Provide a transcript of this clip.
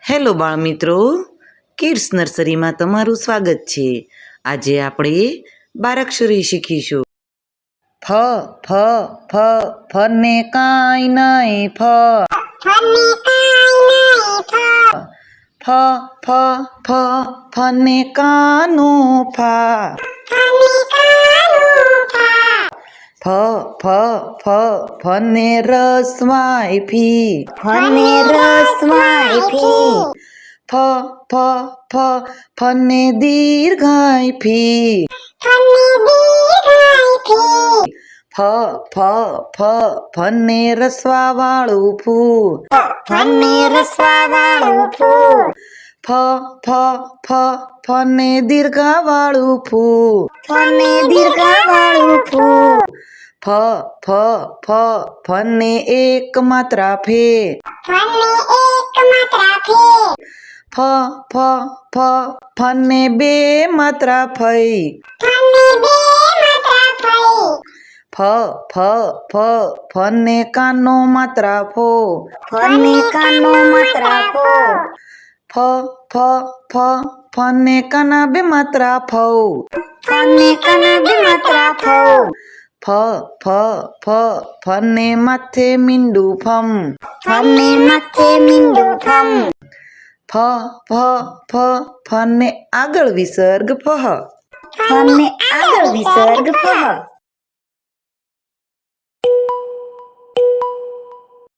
Hello બાળમિત્રો, kids નર્સરીમાં તમારું સ્વાગત છે. આજે આપણે બારાક્ષરી શીખીશું. ફ ફ ફ ફને કાંઈ નહીં ફ. ફ ફ ફ ફને કાનું ફા. ફ ફ ફ ફને રસવાય ફી. ફ ફ ફ ફને દીર્ઘાય ફી. ફ ફ ફ ફને રસવાવાળું ફૂ. ફ ફ ફ ફને દીર્ઘાવાળું ફૂ. ફ ફ ફ ફને એક માત્રા ફે. ફ ફ ફ ફને બે માત્રા ફઈ. ફ ફ ફ ફને કાનો માત્રા ફો. ફ ફ ફ ફને કાના બે માત્રા ફઉ. ફ ફ ફ ફને માથે મીંડું ફમ. ફ ફ ફ ફને આગળ વિસર્ગ ફહ.